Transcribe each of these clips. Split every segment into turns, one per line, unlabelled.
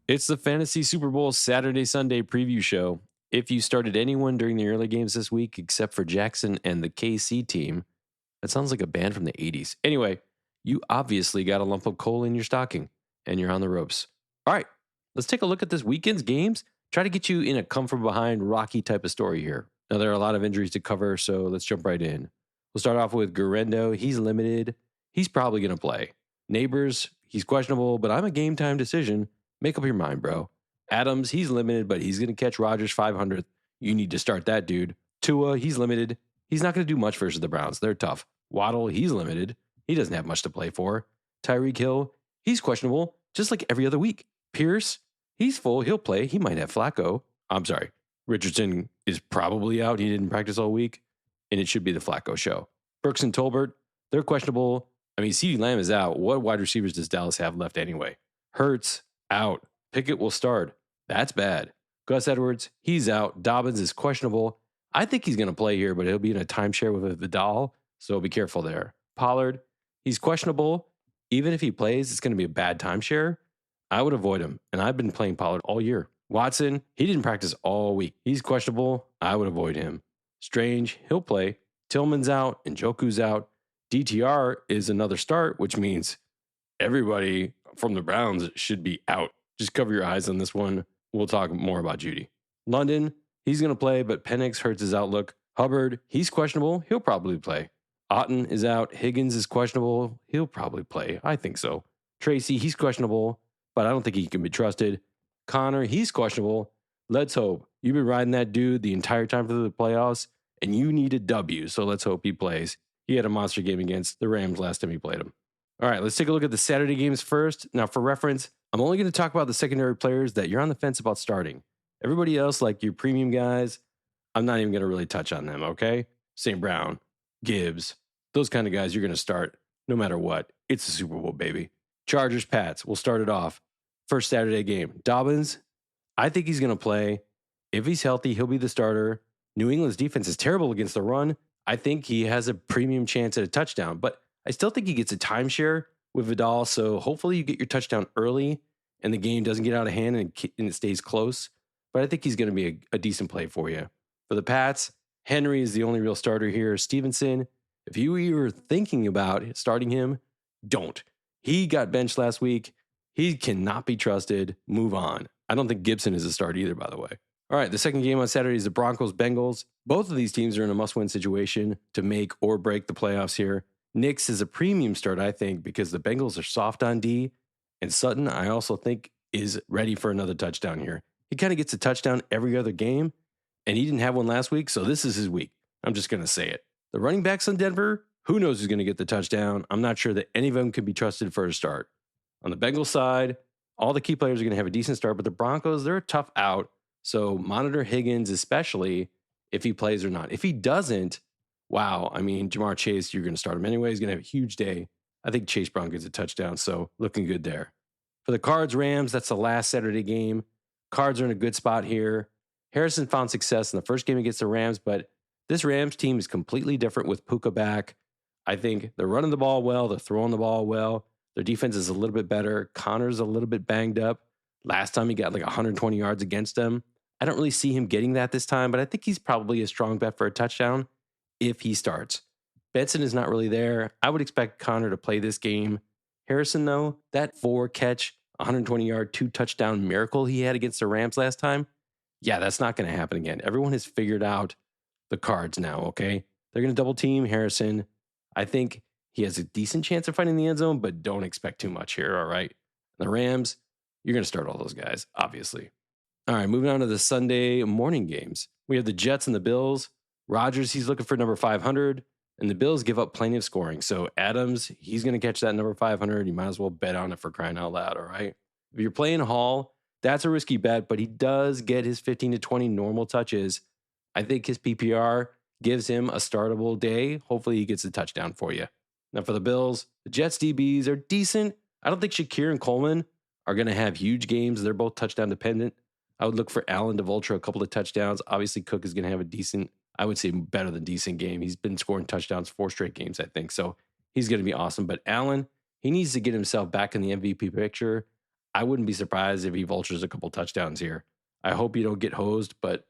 It's the Fantasy Super Bowl Saturday Sunday preview show. If you started anyone during the early games this week, except for Jackson and the KC team, that sounds like a band from the 80s. Anyway, you obviously got a lump of coal in your stocking and you're on the ropes. All right, let's take a look at this weekend's games. Try to get you in a come from behind Rocky type of story here. Now, there are a lot of injuries to cover, so let's jump right in. We'll start off with Guerrero. He's limited. He's probably going to play. Neighbors, he's questionable, but I'm a game time decision. Make up your mind, bro. Adams, he's limited, but he's going to catch Rodgers 500th. You need to start that dude. Tua, he's limited. He's not going to do much versus the Browns. They're tough. Waddle, he's limited. He doesn't have much to play for. Tyreek Hill, he's questionable, just like every other week. Pierce, he's full. He'll play. He might have Flacco. I'm sorry. Richardson is probably out. He didn't practice all week, and it should be the Flacco show. Burks and Tolbert, they're questionable. I mean, CeeDee Lamb is out. What wide receivers does Dallas have left anyway? Hurts, out. Pickett will start. That's bad. Gus Edwards, he's out. Dobbins is questionable. I think he's going to play here, but he'll be in a timeshare with Vidal, so be careful there. Pollard, he's questionable. Even if he plays, it's going to be a bad timeshare. I would avoid him, and I've been playing Pollard all year. Watson, he didn't practice all week. He's questionable. I would avoid him. Strange, he'll play. Tillman's out, and Njoku's out. DTR is another start, which means everybody from the Browns should be out. Just cover your eyes on this one. We'll talk more about Judy. London, he's going to play, but Penix hurts his outlook. Hubbard, he's questionable. He'll probably play. Otten is out. Higgins is questionable. He'll probably play. I think so. Tracy, he's questionable, but I don't think he can be trusted. Connor, he's questionable. Let's hope. You've been riding that dude the entire time for the playoffs, and you need a W, so let's hope he plays. He had a monster game against the Rams last time he played them. All right, let's take a look at the Saturday games first. Now, for reference, I'm only going to talk about the secondary players that you're on the fence about starting. Everybody else, like your premium guys, I'm not even going to really touch on them, okay? St. Brown, Gibbs, those kind of guys you're going to start no matter what. It's the Super Bowl, baby. Chargers, Pats, we'll start it off. First Saturday game. Dobbins, I think he's going to play. If he's healthy, he'll be the starter. New England's defense is terrible against the run. I think he has a premium chance at a touchdown, but I still think he gets a timeshare with Vidal, so hopefully you get your touchdown early and the game doesn't get out of hand and it stays close. But I think he's going to be a decent play for you. For the Pats, Henry is the only real starter here. Stevenson, if you were thinking about starting him, don't. He got benched last week. He cannot be trusted. Move on. I don't think Gibson is a start either, by the way. All right, the second game on Saturday is the Broncos-Bengals. Both of these teams are in a must-win situation to make or break the playoffs here. Nix is a premium start, I think, because the Bengals are soft on D. And Sutton, I also think, is ready for another touchdown here. He kind of gets a touchdown every other game, and he didn't have one last week, so this is his week. I'm just going to say it. The running backs in Denver, who knows who's going to get the touchdown? I'm not sure that any of them can be trusted for a start. On the Bengals side, all the key players are going to have a decent start, but the Broncos, they're a tough out. So monitor Higgins, especially if he plays or not. If he doesn't, wow. I mean, Jamar Chase, you're going to start him anyway. He's going to have a huge day. I think Chase Brown gets a touchdown, so looking good there. For the Cards-Rams, that's the last Saturday game. Cards are in a good spot here. Harrison found success in the first game against the Rams, but this Rams team is completely different with Puka back. I think they're running the ball well. They're throwing the ball well. Their defense is a little bit better. Connor's a little bit banged up. Last time he got like 120 yards against them. I don't really see him getting that this time, but I think he's probably a strong bet for a touchdown if he starts. Benson is not really there. I would expect Connor to play this game. Harrison, though, that 4-catch, 120-yard, 2-touchdown miracle he had against the Rams last time, yeah, that's not going to happen again. Everyone has figured out the Cards now, okay? They're going to double team Harrison. I think he has a decent chance of finding the end zone, but don't expect too much here, all right? The Rams, you're going to start all those guys, obviously. All right, moving on to the Sunday morning games. We have the Jets and the Bills. Rodgers, he's looking for number 500, and the Bills give up plenty of scoring. So Adams, he's going to catch that number 500. You might as well bet on it for crying out loud, all right? If you're playing Hall, that's a risky bet, but he does get his 15 to 20 normal touches. I think his PPR gives him a startable day. Hopefully he gets a touchdown for you. Now for the Bills, the Jets DBs are decent. I don't think Shakir and Coleman are going to have huge games. They're both touchdown dependent. I would look for Allen to vulture a couple of touchdowns. Obviously, Cook is going to have a decent, I would say better than decent game. He's been scoring touchdowns 4 straight games, I think. So he's going to be awesome. But Allen, he needs to get himself back in the MVP picture. I wouldn't be surprised if he vultures a couple touchdowns here. I hope you don't get hosed, but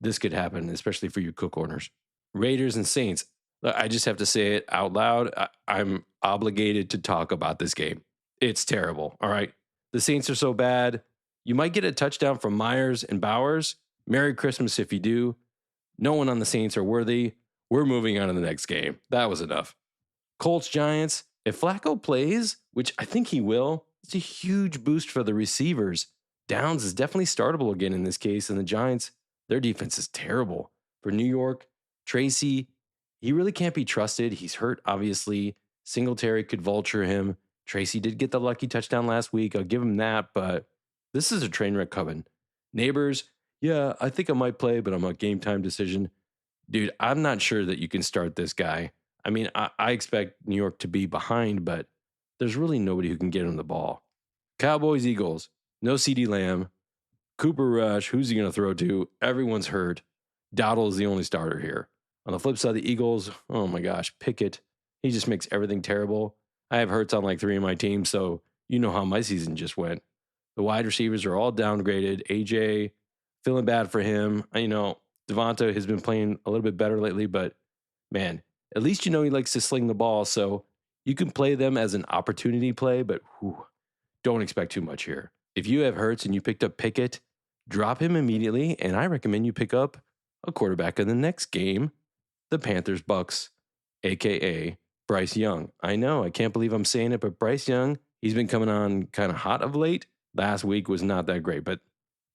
this could happen, especially for you cook owners. Raiders and Saints. I just have to say it out loud. I'm obligated to talk about this game. It's terrible. All right. The Saints are so bad. You might get a touchdown from Myers and Bowers. Merry Christmas if you do. No one on the Saints are worthy. We're moving on to the next game. That was enough. Colts Giants. If Flacco plays, which I think he will, it's a huge boost for the receivers. Downs is definitely startable again in this case, and the Giants, their defense is terrible. For New York, Tracy, he really can't be trusted. He's hurt, obviously. Singletary could vulture him. Tracy did get the lucky touchdown last week. I'll give him that, but this is a train wreck coming. Neighbors, yeah, I think I might play, but I'm a game time decision. Dude, I'm not sure that you can start this guy. I mean, I expect New York to be behind, but there's really nobody who can get him the ball. Cowboys, Eagles, no CeeDee Lamb. Cooper Rush, who's he going to throw to? Everyone's hurt. Dowdle is the only starter here. On the flip side, the Eagles, oh my gosh, Pickett. He just makes everything terrible. I have Hurts on like 3 of my teams, so you know how my season just went. The wide receivers are all downgraded. AJ, feeling bad for him. Devonta has been playing a little bit better lately, but man, at least he likes to sling the ball, so you can play them as an opportunity play, but don't expect too much here. If you have Hurts and you picked up Pickett, drop him immediately, and I recommend you pick up a quarterback in the next game, the Panthers Bucks, a.k.a. Bryce Young. I know, I can't believe I'm saying it, but Bryce Young, he's been coming on kind of hot of late. Last week was not that great, but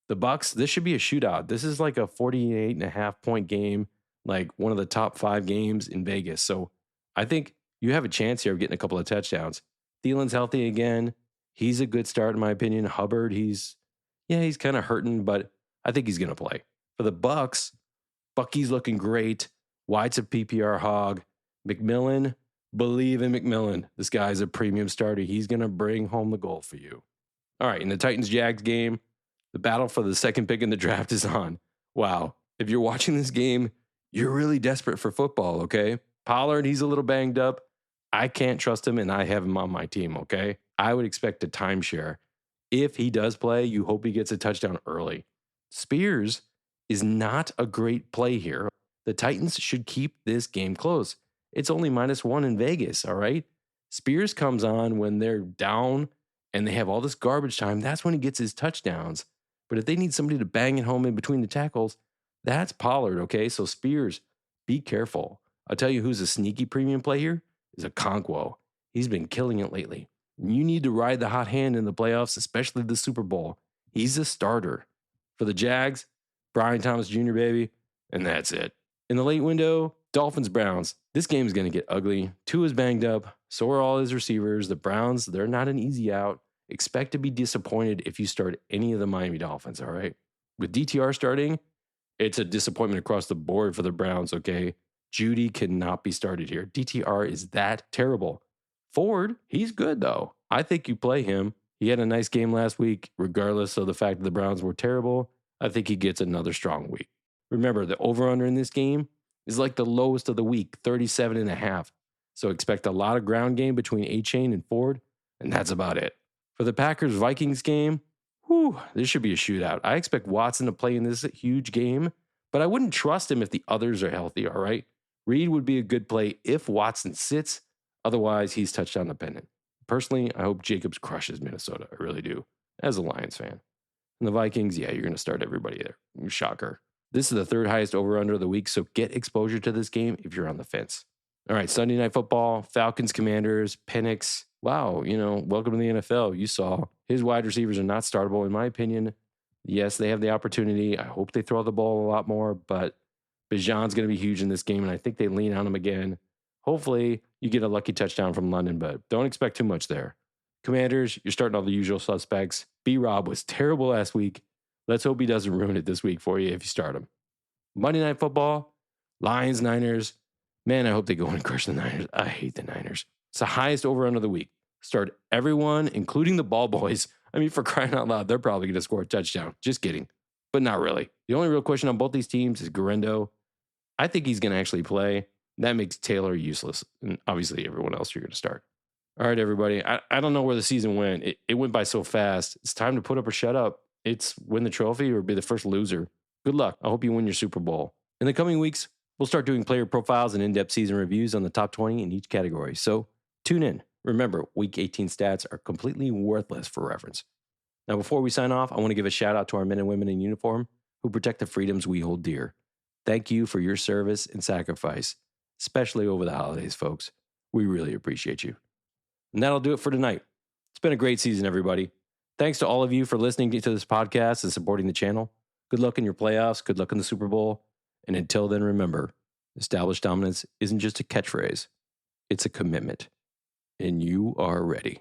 the Bucks, this should be a shootout. This is like a 48.5-point game, like one of the top 5 games in Vegas. So I think you have a chance here of getting a couple of touchdowns. Thielen's healthy again. He's a good start, in my opinion. Hubbard, he's kind of hurting, but I think he's going to play. For the Bucks, Bucky's looking great. White's a PPR hog. McMillan, believe in McMillan. This guy's a premium starter. He's going to bring home the goal for you. All right, in the Titans-Jags game, the battle for the second pick in the draft is on. Wow. If you're watching this game, you're really desperate for football, okay? Pollard, he's a little banged up. I can't trust him, and I have him on my team, okay? I would expect a timeshare. If he does play, you hope he gets a touchdown early. Spears is not a great play here. The Titans should keep this game close. It's only -1 in Vegas, all right? Spears comes on when they're down and they have all this garbage time. That's when he gets his touchdowns. But if they need somebody to bang it home in between the tackles, that's Pollard, okay? So Spears, be careful. I'll tell you who's a sneaky premium play here is Okonkwo. He's been killing it lately. You need to ride the hot hand in the playoffs, especially the Super Bowl. He's a starter. For the Jags, Brian Thomas Jr., baby, and that's it. In the late window, Dolphins-Browns. This game is going to get ugly. Tua's banged up. So are all his receivers. The Browns, they're not an easy out. Expect to be disappointed if you start any of the Miami Dolphins, all right? With DTR starting, it's a disappointment across the board for the Browns, okay? Judy cannot be started here. DTR is that terrible. Ford, he's good, though. I think you play him. He had a nice game last week, regardless of the fact that the Browns were terrible. I think he gets another strong week. Remember, the over-under in this game is like the lowest of the week, 37.5. So expect a lot of ground game between A-Chain and Ford, and that's about it. For the Packers-Vikings game, this should be a shootout. I expect Watson to play in this huge game, but I wouldn't trust him if the others are healthy, all right? Reed would be a good play if Watson sits. Otherwise, he's touchdown dependent. Personally, I hope Jacobs crushes Minnesota. I really do, as a Lions fan. And the Vikings, yeah, you're going to start everybody there. Shocker. This is the 3rd highest over-under of the week, so get exposure to this game if you're on the fence. All right, Sunday Night Football, Falcons, Commanders, Penix. Wow, welcome to the NFL. You saw his wide receivers are not startable, in my opinion. Yes, they have the opportunity. I hope they throw the ball a lot more, but Bijan's going to be huge in this game, and I think they lean on him again. Hopefully, you get a lucky touchdown from London, but don't expect too much there. Commanders, you're starting all the usual suspects. B-Rob was terrible last week. Let's hope he doesn't ruin it this week for you if you start him. Monday Night Football, Lions, Niners. Man, I hope they go and crush the Niners. I hate the Niners. It's the highest over-under of the week. Start everyone, including the ball boys. I mean, for crying out loud, they're probably going to score a touchdown. Just kidding. But not really. The only real question on both these teams is Garendo. I think he's going to actually play. That makes Taylor useless. And obviously, everyone else you're going to start. All right, everybody. I don't know where the season went. It went by so fast. It's time to put up or shut up. It's win the trophy or be the first loser. Good luck. I hope you win your Super Bowl. In the coming weeks, we'll start doing player profiles and in-depth season reviews on the top 20 in each category. So tune in. Remember, Week 18 stats are completely worthless for reference. Now, before we sign off, I want to give a shout out to our men and women in uniform who protect the freedoms we hold dear. Thank you for your service and sacrifice, especially over the holidays, folks. We really appreciate you. And that'll do it for tonight. It's been a great season, everybody. Thanks to all of you for listening to this podcast and supporting the channel. Good luck in your playoffs. Good luck in the Super Bowl. And until then, remember, established dominance isn't just a catchphrase. It's a commitment. And you are ready.